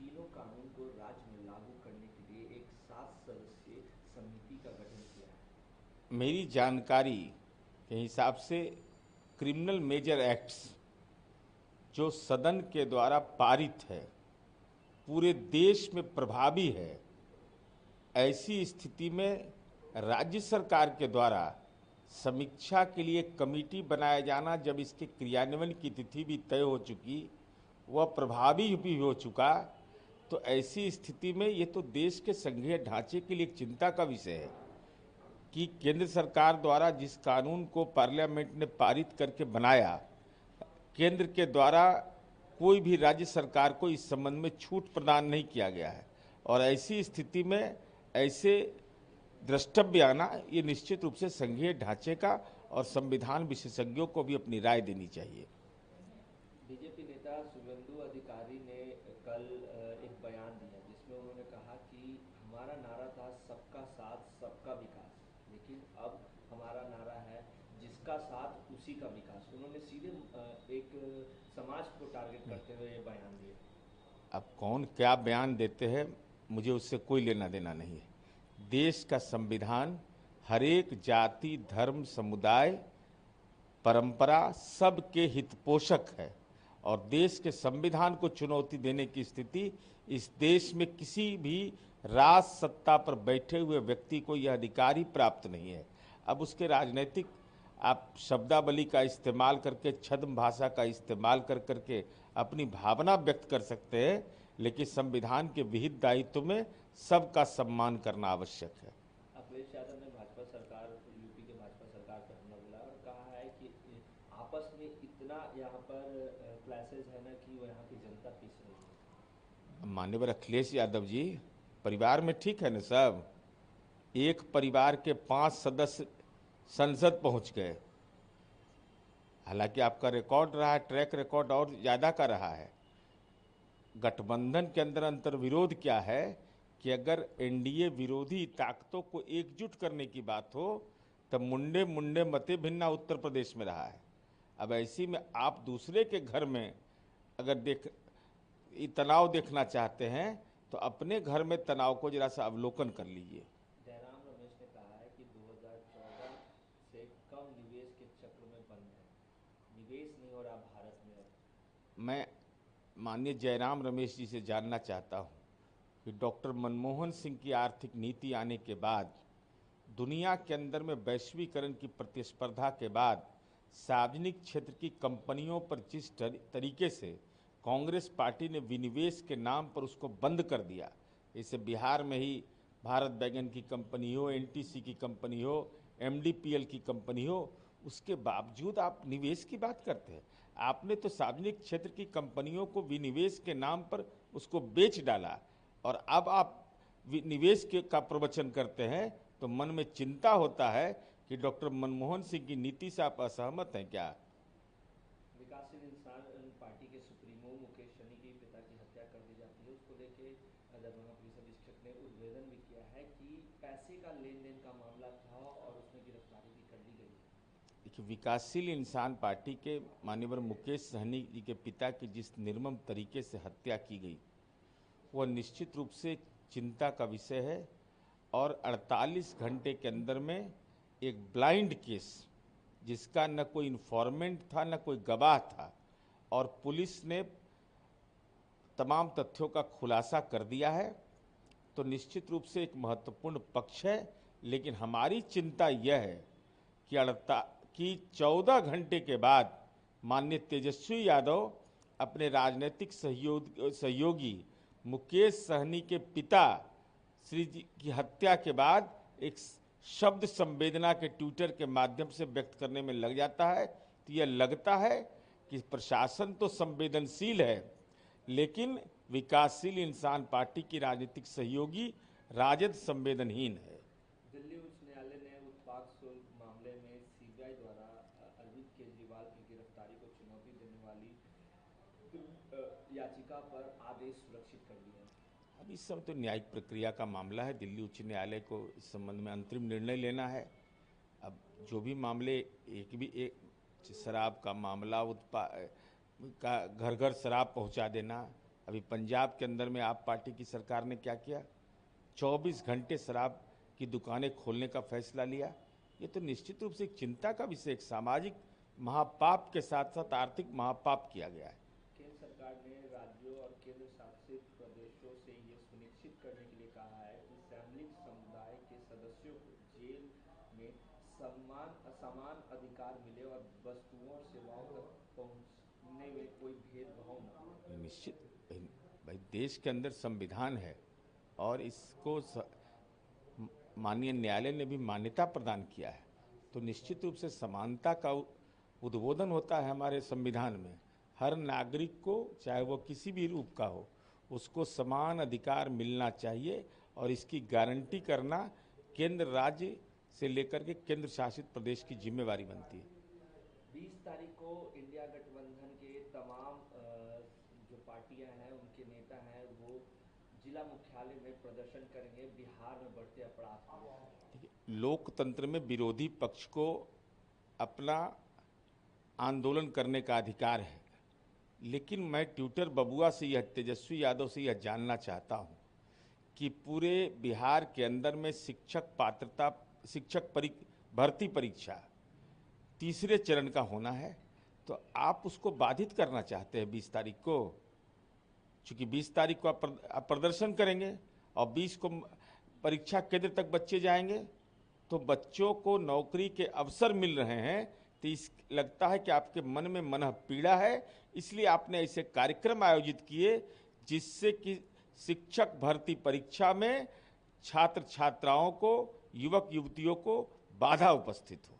तीनों कानून को राज्य में लागू करने के लिए एक 7 सदस्यीय समिति का गठन किया है। मेरी जानकारी के हिसाब से क्रिमिनल मेजर एक्ट्स जो सदन के द्वारा पारित है, पूरे देश में प्रभावी है। ऐसी स्थिति में राज्य सरकार के द्वारा समीक्षा के लिए कमेटी बनाया जाना, जब इसके क्रियान्वयन की तिथि भी तय हो चुकी, वह प्रभावी भी हो चुका, तो ऐसी स्थिति में ये तो देश के संघीय ढांचे के लिए एक चिंता का विषय है कि केंद्र सरकार द्वारा जिस कानून को पार्लियामेंट ने पारित करके बनाया, केंद्र के द्वारा कोई भी राज्य सरकार को इस संबंध में छूट प्रदान नहीं किया गया है। और ऐसी स्थिति में ऐसे द्रष्टव्य आना, ये निश्चित रूप से संघीय ढांचे का और संविधान विशेषज्ञों को भी अपनी राय देनी चाहिए। बीजेपी नेता शुभेंदु अधिकारी ने कल एक बयान दिया जिसमें उन्होंने कहा कि हमारा नारा था सबका साथ सबका विकास, लेकिन अब हमारा नारा है जिसका साथ उसी का विकास। उन्होंने सीधे एक समाज को टारगेट करते हुए ये बयान दिया। अब कौन क्या बयान देते हैं, मुझे उससे कोई लेना देना नहीं है। देश का संविधान हर एक जाति, धर्म, समुदाय, परंपरा सबके हितपोषक है और देश के संविधान को चुनौती देने की स्थिति इस देश में किसी भी राज सत्ता पर बैठे हुए व्यक्ति को यह अधिकार ही प्राप्त नहीं है। अब उसके राजनीतिक आप शब्दावली का इस्तेमाल करके, छद्म भाषा का इस्तेमाल कर करके अपनी भावना व्यक्त कर सकते हैं, लेकिन संविधान के विहित दायित्व में सबका सम्मान करना आवश्यक है। अखिलेश यादव ने भाजपा सरकार, यूपी के भाजपा सरकार पर हमला बोला और कहा है कि आपस में इतना यहाँ पर क्लैशेज है ना कि वो यहाँ की जनता पीस रही है। माननीय अखिलेश यादव जी, परिवार में ठीक है ना सब? एक परिवार के 5 सदस्य संसद पहुंच गए। हालांकि आपका रिकॉर्ड रहा है, ट्रैक रिकॉर्ड और ज़्यादा का रहा है। गठबंधन के अंदर अंतर्विरोध क्या है कि अगर एनडीए विरोधी ताकतों को एकजुट करने की बात हो, तब मुंडे मुंडे मते भिन्ना उत्तर प्रदेश में रहा है। अब ऐसी में आप दूसरे के घर में अगर तनाव देखना चाहते हैं तो अपने घर में तनाव को जरा सा अवलोकन कर लीजिए। जयराम रमेश ने कहा है कि 2014 से कम निवेश के चक्र में बंद है, निवेश नहीं हो रहा भारत में। मैं माननीय जयराम रमेश जी से जानना चाहता हूं कि डॉक्टर मनमोहन सिंह की आर्थिक नीति आने के बाद, दुनिया के अंदर में वैश्वीकरण की प्रतिस्पर्धा के बाद, सार्वजनिक क्षेत्र की कंपनियों पर जिस तरीके से कांग्रेस पार्टी ने विनिवेश के नाम पर उसको बंद कर दिया, जैसे बिहार में ही भारत बैगन की कंपनी हो, एनटीसी की कंपनी हो, एमडीपीएल की कंपनी हो, उसके बावजूद आप निवेश की बात करते हैं। आपने तो सार्वजनिक क्षेत्र की कंपनियों को विनिवेश के नाम पर उसको बेच डाला और अब आप निवेश का प्रवचन करते हैं, तो मन में चिंता होता है कि डॉक्टर मनमोहन सिंह की नीति से आप असहमत हैं क्या? विकासशील इंसान पार्टी के सुप्रीमो मुकेश सहनी के पिता की हत्या कर दी जाती है, उसको लेके दरभंगा पुलिस अधीक्षक ने उद्भेदन भी किया है कि पैसे का लेन देन का मामला था और उसमें गिरफ्तारी भी कर ली गई है। देखिए, विकासशील इंसान पार्टी के माननीय मुकेश सहनी जी के पिता की जिस निर्मम तरीके से हत्या की गई, वह निश्चित रूप से चिंता का विषय है और 48 घंटे के अंदर में एक ब्लाइंड केस, जिसका न कोई इन्फॉर्मेंट था न कोई गवाह था, और पुलिस ने तमाम तथ्यों का खुलासा कर दिया है, तो निश्चित रूप से एक महत्वपूर्ण पक्ष है। लेकिन हमारी चिंता यह है कि 14 घंटे के बाद माननीय तेजस्वी यादव अपने राजनीतिक सहयोगी मुकेश सहनी के पिता श्री जी की हत्या के बाद एक शब्द संवेदना के ट्विटर के माध्यम से व्यक्त करने में लग जाता है। तो यह लगता है कि प्रशासन तो संवेदनशील है, लेकिन विकासशील इंसान पार्टी की राजनीतिक सहयोगी राजद संवेदनहीन है। दिल्ली उच्च न्यायालय ने उत्पाद शुल्क मामले में सीबीआई द्वारा अरविंद केजरीवाल की गिरफ्तारी को चुनौती देने वाली याचिका पर आदेश सुरक्षित कर दिया है। अब इस समय तो न्यायिक प्रक्रिया का मामला है, दिल्ली उच्च न्यायालय को इस संबंध में अंतरिम निर्णय लेना है। अब जो भी मामले, एक शराब का मामला, का घर घर शराब पहुंचा देना, अभी पंजाब के अंदर में आप पार्टी की सरकार ने क्या किया, 24 घंटे शराब की दुकानें खोलने का फैसला लिया। ये तो निश्चित रूप से एक चिंता का विषय, एक सामाजिक महापाप के साथ साथ आर्थिक महापाप किया गया है। केंद्र सरकार ने राज्यों और केंद्र शासित प्रदेशों से ये सुनिश्चित करने के लिए कहा है कि सैनिक समुदाय के सदस्यों को जेल में समान अधिकार मिले और वस्तुओं और सेवाओं तक पहुंचने में कोई भेदभाव न हो। निश्चित भाई, देश के अंदर संविधान है और इसको माननीय न्यायालय ने भी मान्यता प्रदान किया है, तो निश्चित रूप से समानता का उद्बोधन होता है हमारे संविधान में। हर नागरिक को, चाहे वो किसी भी रूप का हो, उसको समान अधिकार मिलना चाहिए और इसकी गारंटी करना केंद्र राज्य से लेकर के केंद्र शासित प्रदेश की जिम्मेवारी बनती है। 20 तारीख को इंडिया गठबंधन के तमाम जो पार्टियां हैं, उनके नेता हैं, वो जिला मुख्यालय में प्रदर्शन करेंगे बिहार में बढ़ते अपराध को। लोकतंत्र में विरोधी पक्ष को अपना आंदोलन करने का अधिकार है, लेकिन मैं ट्विटर बबुआ से यह, तेजस्वी यादव से यह जानना चाहता हूं कि पूरे बिहार के अंदर में शिक्षक भर्ती परीक्षा तीसरे चरण का होना है, तो आप उसको बाधित करना चाहते हैं 20 तारीख को। चूंकि 20 तारीख को आप प्रदर्शन करेंगे और 20 को परीक्षा केंद्र तक बच्चे जाएंगे, तो बच्चों को नौकरी के अवसर मिल रहे हैं, तो लगता है कि आपके मन में मन पीड़ा है, इसलिए आपने ऐसे कार्यक्रम आयोजित किए जिससे कि शिक्षक भर्ती परीक्षा में छात्र छात्राओं को, युवक युवतियों को बाधा उपस्थित हो।